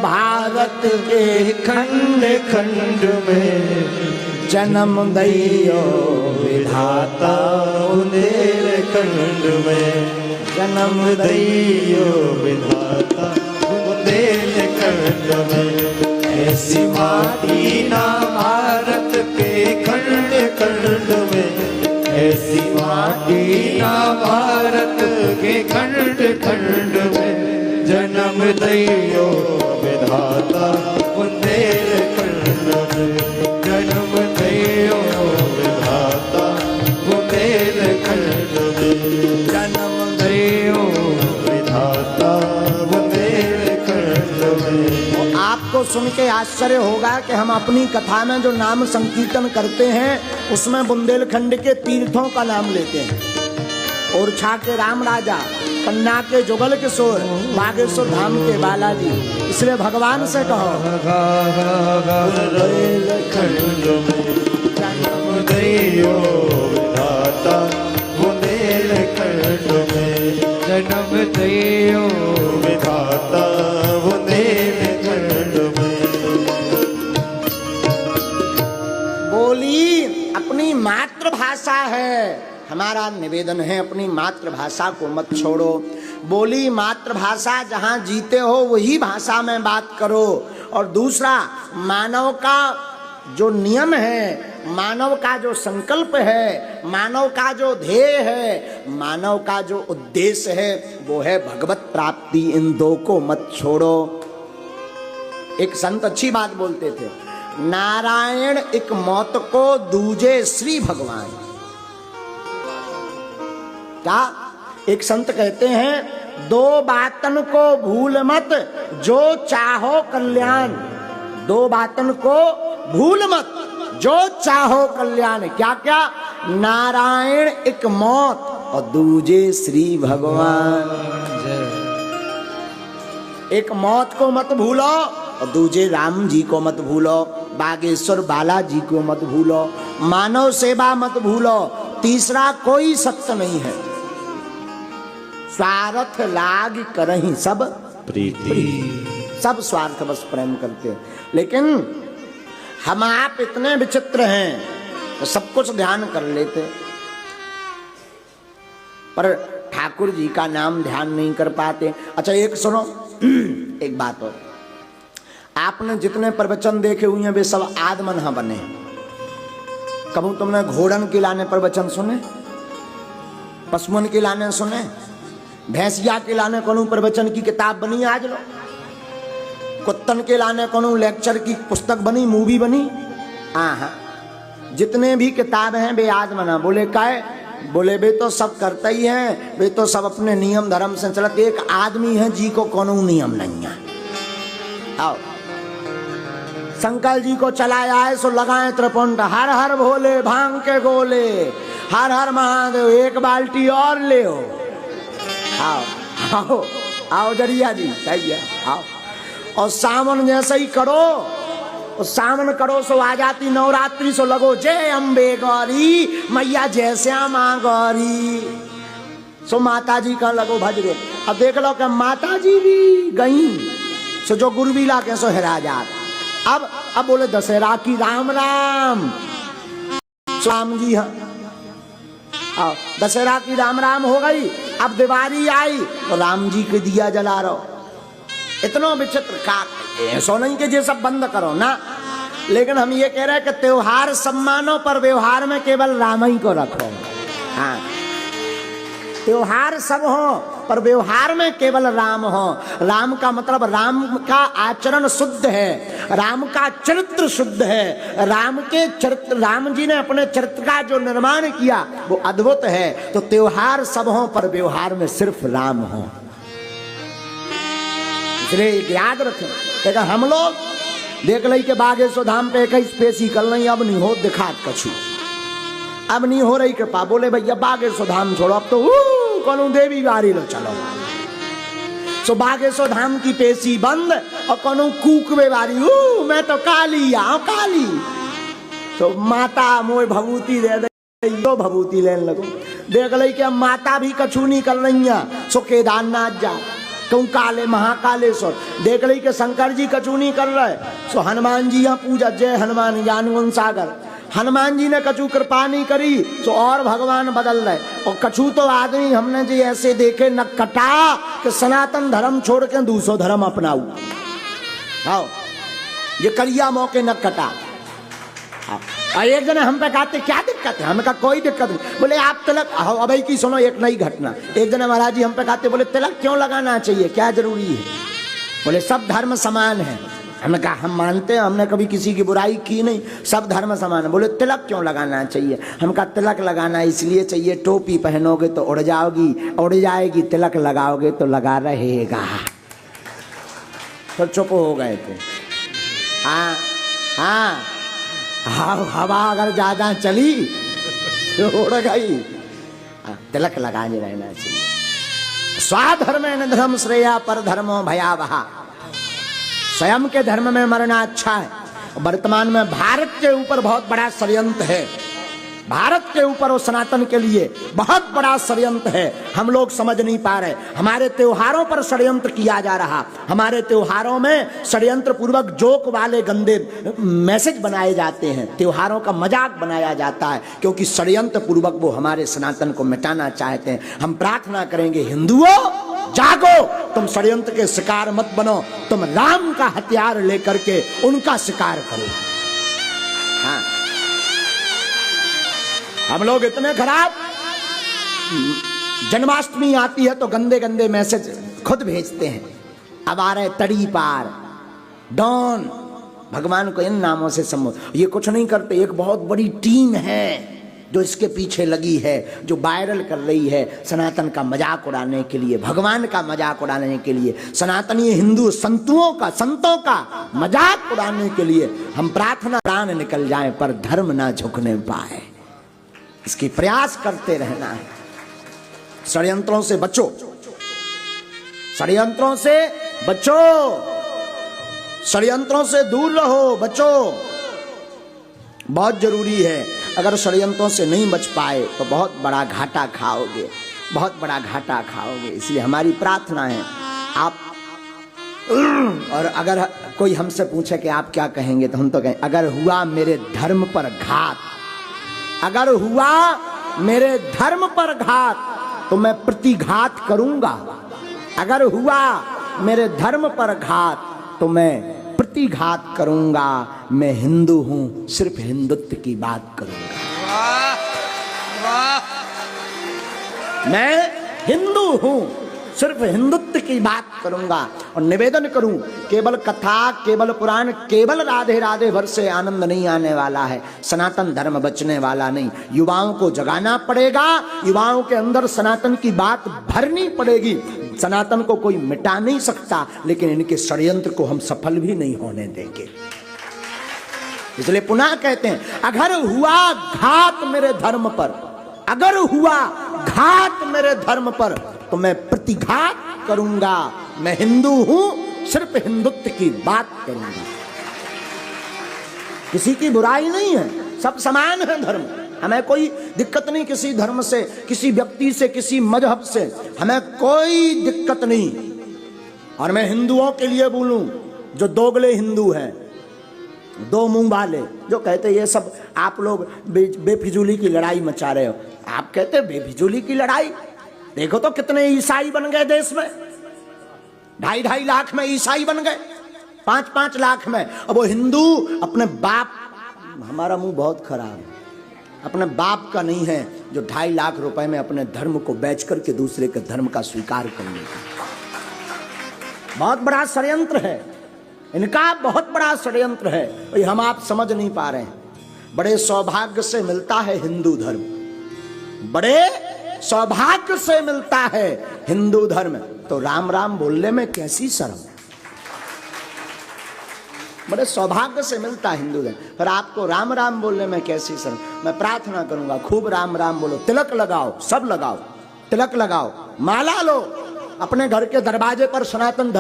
भारत के खंड खंड में जन्म दैयो विधाता बुंदेलखंड में जन्म दैयो विधाता बुंदेलखंड में। ऐसी माटी ना भारत के खंड खंड में, ऐसी माटी ना भारत के खंड खंड में जन्म दैयो विधाता बुंदेलखंड में जन्म दैयो विधाता बुंदेलखंड में जन्म दैयो विधाता बुंदेलखंड में। आपको सुन के आश्चर्य होगा कि हम अपनी कथा में जो नाम संकीर्तन करते हैं उसमें बुंदेलखंड के तीर्थों का नाम लेते हैं। ओरछा के राम राजा, पन्ना के जुगल किशोर, बागेश्वर धाम के बालाजी। इसलिए भगवान से कहो बुंदेलखंड में जन्म दैयो विधाता बुंदेलखंड में जन्म दैयो विधाता बुंदेलखंड में। बोली अपनी मातृभाषा है, हमारा निवेदन है अपनी मातृभाषा को मत छोड़ो। बोली मातृभाषा, जहाँ जीते हो वही भाषा में बात करो। और दूसरा, मानव का जो नियम है, मानव का जो संकल्प है, मानव का जो ध्येय है, मानव का जो उद्देश्य है वो है भगवत प्राप्ति। इन दो को मत छोड़ो। एक संत अच्छी बात बोलते थे, नारायण एक मौत को दूजे श्री भगवान। क्या? एक संत कहते हैं, दो बातन को भूल मत जो चाहो कल्याण। दो बातन को भूल मत जो चाहो कल्याण। क्या क्या? नारायण एक मौत और दूजे श्री भगवान। एक मौत को मत भूलो और दूजे राम जी को मत भूलो, बागेश्वर बालाजी को मत भूलो, मानव सेवा मत भूलो। तीसरा कोई सत्य नहीं है। स्वार्थ लाग करहीं सब प्रीति। सब स्वार्थ बस प्रेम करते हैं। लेकिन हम आप इतने विचित्र हैं तो सब कुछ ध्यान कर लेते, पर ठाकुर जी का नाम ध्यान नहीं कर पाते। अच्छा एक सुनो, एक बात और, आपने जितने प्रवचन देखे हुए हैं वे सब आदमन बने। कभी तुमने घोड़न के लाने प्रवचन सुने, पशुओं के लाने सुने, भैंसिया के लाने कोनो प्रवचन की किताब बनी आज लो, कुत्तन के लाने कोनो लेक्चर की पुस्तक बनी, मूवी बनी। हाँ, जितने भी किताब हैं वे आदमना। बोले काहे? बोले वे तो सब करते ही हैं, वे तो सब अपने नियम धर्म से चलते। एक आदमी है जी को कोनो नियम नहीं है। आओ, शंकर जी को चलाया है सो लगाए त्रिपुंड, हर हर भोले भांग के गोले, हर हर महादेव एक बाल्टी और ले हो। आओ आओ आओ जरिया जी, सही है, आओ। और सावन जैसे ही करो, और सावन करो सो आ जाती नवरात्रि, सो लगो जय अम्बे गौरी मैया जय श्यामा गौरी, सो माता जी का लगो भजरे। अब देख लो कि माता जी भी गई, सो जो गुरबीला के सो हेरा जात। अब बोले दशहरा की राम राम, राम जी हाँ, दशहरा की राम राम हो गई। अब दिवाली आई तो राम जी के दिया जला रहो। इतना विचित्र का, ऐसा नहीं कि ये सब बंद करो ना, लेकिन हम ये कह रहे हैं कि त्योहार सम्मानो पर व्यवहार में केवल राम ही को रखो। हाँ, त्योहार सब हो पर व्यवहार में केवल राम हो। राम का मतलब राम का आचरण शुद्ध है, राम का चरित्र शुद्ध है, राम के चरित्र, राम जी ने अपने चरित्र का जो निर्माण किया वो अद्भुत है। तो त्योहार सब हो पर व्यवहार में सिर्फ राम हो। इसलिए याद रखें, देखा हम लोग देख ली के बागेश्वर धाम पे कई स्पेसी कर नहीं, अब नहीं हो दिखात कछु, अब नहीं हो रही कृपा। बोले भैया बागेश्वर धाम छोड़ो, अब तो कोनो देवी बारी लो चलो। सो बागेश्वर धाम की पेशी बंद और कोनो कूकवे बारी, मैं तो काली आ काली। तो माता मोय भभूति दे दे, यो भभूति लेने लगो। देख ली कि अब माता भी कछु नहीं कर रही है, सो केदारनाथ जा, क्यों काले महाकालेश्वर देख रही के शंकर जी कचूनी कर रहे, सो हनुमान जी यहाँ पूजा, जय हनुमान ज्ञान गुण सागर। हनुमान जी ने कछु कृपा नहीं करी तो और भगवान बदल रहे। और कछु तो आदमी हमने जी ऐसे देखे न कटा कि सनातन धर्म छोड़ के दूसरो धर्म अपनाऊ। हाँ, ये करिया मौके न कटा। और एक जने हम पे कहते क्या दिक्कत है, हमें कहा कोई दिक्कत नहीं। बोले आप तिलक, अब की सुनो एक नई घटना। एक जने महाराज जी हम पे कहते, बोले तिलक क्यों लगाना चाहिए, क्या जरूरी है? बोले सब धर्म समान है। हमने कहा हम मानते हैं, हमने कभी किसी की बुराई की नहीं, सब धर्म समान है। बोले तिलक क्यों लगाना चाहिए? हम कहा तिलक लगाना इसलिए चाहिए, टोपी पहनोगे तो उड़ जाओगी, उड़ जाएगी, तिलक लगाओगे तो लगा रहेगा। तो चुप हो गए थे। हाँ हाँ, हवा अगर ज्यादा चली तो उड़ गई। तिलक लगाने रहना चाहिए। स्वाधर्मेण धर्म श्रेया पर धर्मो भयावहा। स्वयं के धर्म में मरना अच्छा है। वर्तमान में भारत के ऊपर बहुत बड़ा षड्यंत्र है, भारत के ऊपर और सनातन के लिए बहुत बड़ा षड्यंत्र है। हम लोग समझ नहीं पा रहे। हमारे त्योहारों पर षड्यंत्र किया जा रहा, हमारे त्योहारों में षड्यंत्र पूर्वक जोक वाले गंदे मैसेज बनाए जाते हैं, त्योहारों का मजाक बनाया जाता है, क्योंकि षड्यंत्र पूर्वक वो हमारे सनातन को मिटाना चाहते हैं। हम प्रार्थना करेंगे, हिंदुओं जागो, तुम षड्यंत्र के शिकार मत बनो, तुम राम का हथियार लेकर के उनका शिकार करो। हाँ, हम लोग इतने खराब, जन्माष्टमी आती है तो गंदे गंदे मैसेज खुद भेजते हैं। अब आ रहे तड़ी पार, डॉन, भगवान को इन नामों से संबोधित। ये कुछ नहीं करते, एक बहुत बड़ी टीम है जो इसके पीछे लगी है, जो वायरल कर रही है सनातन का मजाक उड़ाने के लिए, भगवान का मजाक उड़ाने के लिए, सनातनी हिंदू संतों का मजाक उड़ाने के लिए। हम प्रार्थना, प्राण निकल जाए पर धर्म ना झुकने पाए, इसकी प्रयास करते रहना है। षड्यंत्रों से बचो, षड्यंत्रों से बचो, षड्यंत्रों से दूर रहो, बचो, बहुत जरूरी है। अगर षड्यंत्रों से नहीं बच पाए तो बहुत बड़ा घाटा खाओगे, बहुत बड़ा घाटा खाओगे। इसलिए हमारी प्रार्थना है आप, और अगर कोई हमसे पूछे कि आप क्या कहेंगे तो हम तो कहें, अगर हुआ मेरे धर्म पर घात, अगर हुआ मेरे धर्म पर घात तो मैं प्रतिघात करूंगा। अगर हुआ मेरे धर्म पर घात तो मैं प्रतिघात करूंगा। मैं हिंदू हूं, सिर्फ हिंदुत्व की बात करूंगा। मैं हिंदू हूं, सिर्फ हिंदुत्व की बात करूंगा। और निवेदन करूं, केवल कथा, केवल पुराण, केवल राधे राधे भर से आनंद नहीं आने वाला है, सनातन धर्म बचने वाला नहीं। युवाओं को जगाना पड़ेगा, युवाओं के अंदर सनातन की बात भरनी पड़ेगी। सनातन को कोई मिटा नहीं सकता, लेकिन इनके षड्यंत्र को हम सफल भी नहीं होने देंगे। इसलिए पुनः कहते हैं, अगर हुआ घात मेरे धर्म पर, अगर हुआ घात मेरे धर्म पर तो मैं प्रतिघात करूंगा। मैं हिंदू हूं, सिर्फ हिंदुत्व की बात करूंगा। किसी की बुराई नहीं है, सब समान है धर्म, हमें कोई दिक्कत नहीं किसी धर्म से, किसी व्यक्ति से, किसी मजहब से, हमें कोई दिक्कत नहीं। और मैं हिंदुओं के लिए बोलूं जो दोगले हिंदू हैं, दो मुंह वाले, जो कहते ये सब आप लोग बेफिजूली की लड़ाई मचा रहे हो। आप कहते बेफिजूली की लड़ाई, देखो तो कितने ईसाई बन गए देश में, 2.5 लाख में ईसाई बन गए, 5-5 लाख में। अब वो हिंदू अपने बाप, हमारा मुंह बहुत खराब है, अपने बाप का नहीं है जो 2.5 लाख रुपए में अपने धर्म को बेच करके दूसरे के धर्म का स्वीकार कर लेगा। बहुत बड़ा षड्यंत्र है इनका, बहुत बड़ा षड्यंत्र है। हम आप समझ नहीं पा रहे हैं। बड़े सौभाग्य से मिलता है हिंदू धर्म, बड़े सौभाग्य से मिलता है हिंदू धर्म, तो राम राम बोलने में कैसी शर्म, बड़े सौभाग्य से मिलता है हिंदू धर्म, पर आपको राम राम बोलने में कैसी शर्म। मैं प्रार्थना करूंगा खूब राम राम बोलो, तिलक लगाओ, सब लगाओ, तिलक लगाओ, माला लो, अपने घर के दरवाजे पर सनातन